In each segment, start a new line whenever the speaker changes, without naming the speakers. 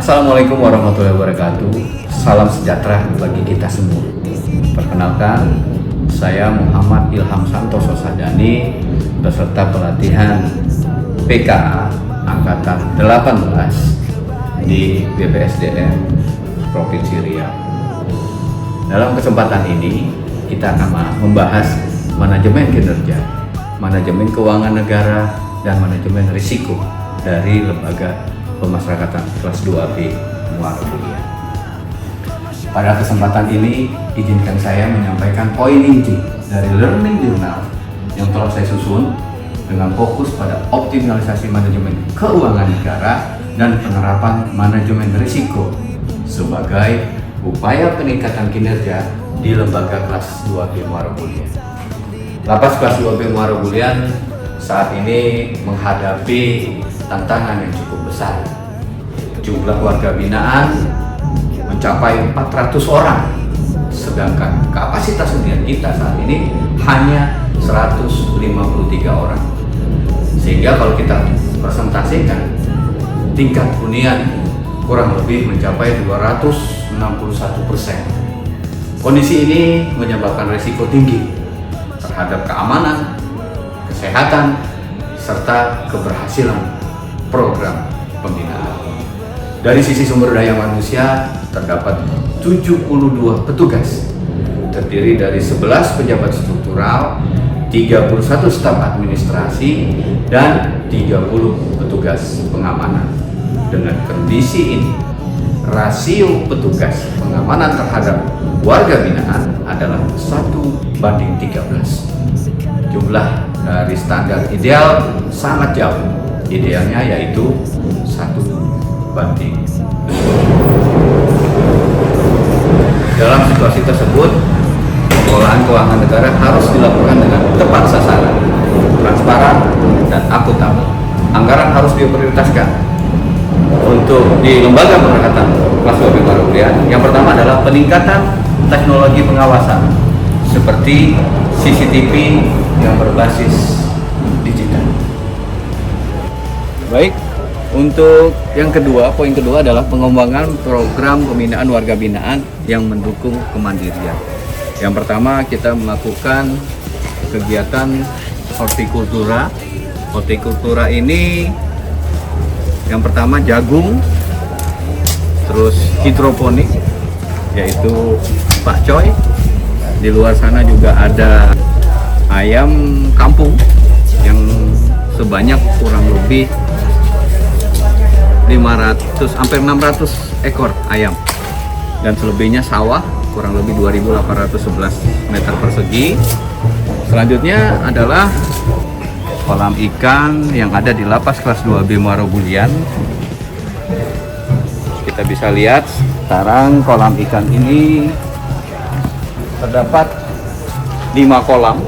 Assalamualaikum warahmatullahi wabarakatuh. Salam sejahtera bagi kita semua. Perkenalkan, saya Muhammad Ilham Santoso Sadani, peserta pelatihan PKA Angkatan 18 di BPSDM Provinsi Riau. Dalam kesempatan ini, kita akan membahas manajemen kinerja, manajemen keuangan negara, dan manajemen risiko dari lembaga pemasyarakatan kelas 2B Muara Kuliah. Pada kesempatan ini, izinkan saya menyampaikan poin inti dari Learning Journal yang telah saya susun dengan fokus pada optimalisasi manajemen keuangan negara dan penerapan manajemen risiko sebagai upaya peningkatan kinerja di lembaga kelas 2B Muara Kuliah. Lapas kelas 2B Muara Kuliah saat ini menghadapi tantangan yang cukup besar. Jumlah warga binaan mencapai 400 orang, sedangkan kapasitas hunian kita saat ini hanya 153 orang. Sehingga kalau kita presentasikan, tingkat hunian kurang lebih mencapai 261%. Kondisi ini menyebabkan risiko tinggi terhadap keamanan, kesehatan, serta keberhasilan program pembinaan. Dari sisi sumber daya manusia, terdapat 72 petugas, terdiri dari 11 pejabat struktural, 31 staf administrasi, dan 30 petugas pengamanan. Dengan kondisi ini, rasio petugas pengamanan terhadap warga binaan adalah 1:13. Jumlah dari standar ideal sangat jauh. Idealnya yaitu 1:. Dalam situasi tersebut, pengelolaan keuangan negara harus dilakukan dengan tepat sasaran, transparan, dan akuntabel. Anggaran harus diprioritaskan untuk di lembaga pemasyarakatan kelas 2B Muara Kuliah. Yang pertama adalah peningkatan teknologi pengawasan seperti CCTV yang berbasis digital. Baik, untuk yang kedua, poin kedua adalah pengembangan program pembinaan warga binaan yang mendukung kemandirian. Yang pertama, kita melakukan kegiatan hortikultura. Hortikultura ini yang pertama jagung, terus hidroponik, yaitu pakcoy. Di luar sana juga ada ayam kampung yang sebanyak kurang lebih 500 hampir 600 ekor ayam, dan selebihnya sawah kurang lebih 2.811 meter persegi. Selanjutnya adalah kolam ikan yang ada di lapas kelas 2B Muara Kuliah. Kita bisa lihat sekarang kolam ikan ini terdapat 5 kolam.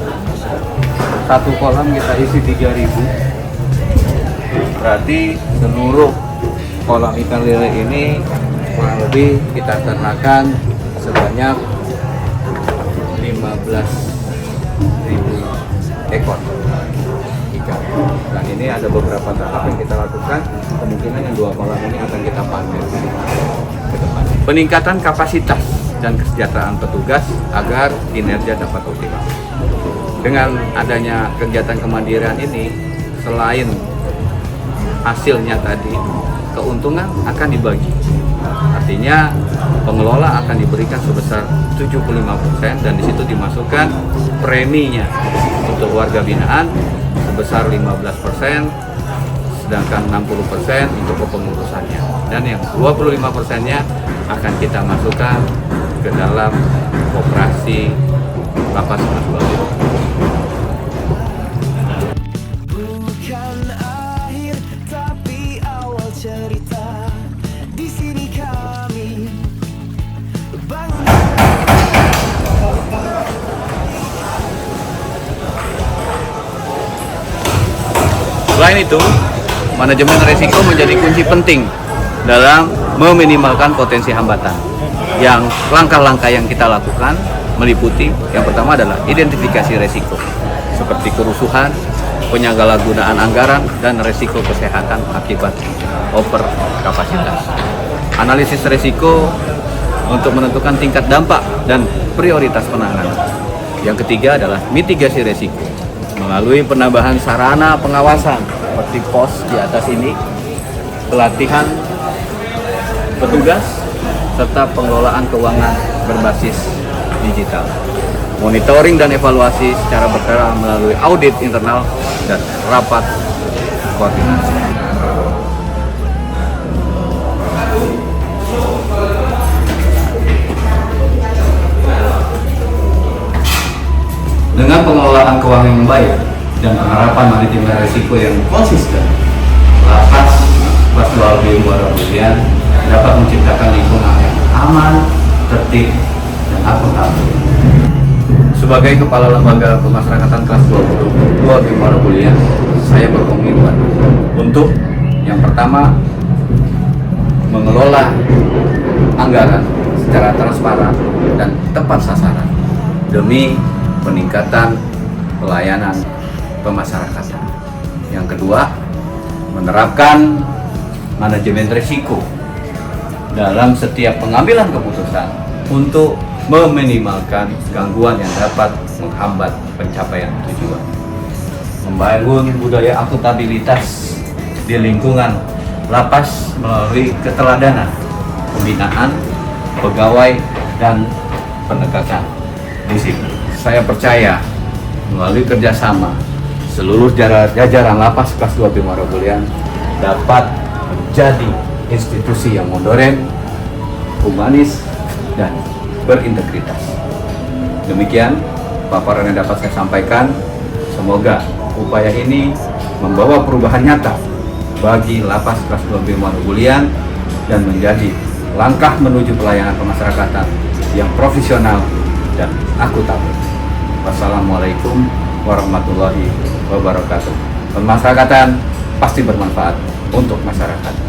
Satu kolam kita isi 3.000. Berarti seluruh kolam ikan lele ini kurang lebih kita ternakan sebanyak 15.000 ekor ikan. Dan ini ada beberapa tahap yang kita lakukan. Kemungkinan yang 2 kolam ini akan kita panen ke depan. Peningkatan kapasitas dan kesejahteraan petugas agar kinerja dapat optimal. Dengan adanya kegiatan kemandirian ini, selain hasilnya tadi, keuntungan akan dibagi. Artinya pengelola akan diberikan sebesar 75% dan disitu dimasukkan preminya untuk warga binaan sebesar 15%, sedangkan 60% untuk kepengurusannya. Dan yang 25%-nya akan kita masukkan ke dalam koperasi lapas kelas 2B. Selain itu, manajemen risiko menjadi kunci penting dalam meminimalkan potensi hambatan. Yang langkah-langkah yang kita lakukan meliputi yang pertama adalah identifikasi risiko seperti kerusuhan, penyalahgunaan anggaran, dan risiko kesehatan akibat over kapasitas. analisis risiko untuk menentukan tingkat dampak dan prioritas penanganan. Yang ketiga adalah mitigasi risiko melalui penambahan sarana pengawasan seperti pos di atas ini, pelatihan petugas, serta pengelolaan keuangan berbasis digital. Monitoring dan evaluasi secara berkala melalui audit internal dan rapat koordinasi. Dengan pengelolaan keuangan yang baik dan penerapan manajemen risiko yang konsisten, Lapas Kelas 2B Muara Bulian dapat menciptakan lingkungan yang aman, tertib, dan akuntabel. Sebagai Kepala Lembaga Pemasyarakatan Kelas 2B Muara Bulian, saya berkomitmen untuk yang pertama mengelola anggaran secara transparan dan tepat sasaran demi peningkatan pelayanan pemasyarakatan. Yang kedua, menerapkan manajemen risiko dalam setiap pengambilan keputusan untuk meminimalkan gangguan yang dapat menghambat pencapaian tujuan. Membangun budaya akuntabilitas di lingkungan lapas melalui keteladanan, pembinaan pegawai, dan penegakan disiplin. Saya percaya melalui kerjasama seluruh jajaran Lapas Kelas 2B Muara Bulian dapat menjadi institusi yang modern, humanis, dan berintegritas. Demikian paparan yang dapat saya sampaikan. Semoga upaya ini membawa perubahan nyata bagi Lapas Kelas 2B Muara Bulian dan menjadi langkah menuju pelayanan pemasyarakatan yang profesional dan akuntabel. Wassalamualaikum warahmatullahi wabarakatuh. Pemasyarakatan pasti bermanfaat untuk masyarakat.